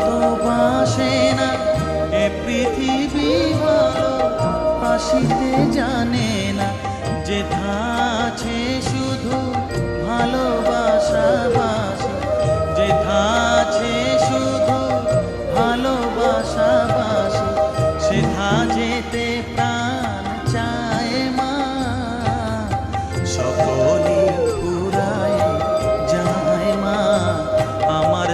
তো বাসে না এ পৃথিবী ভালো আসিতে জানে না, যেথা আছে শুধু ভালোবাসা বাসি, যেথা আছে শুধু ভালোবাসা বাসি, সেথা যেতে প্রাণ চায় মা। সকলে পুরায় যায় মা, আমার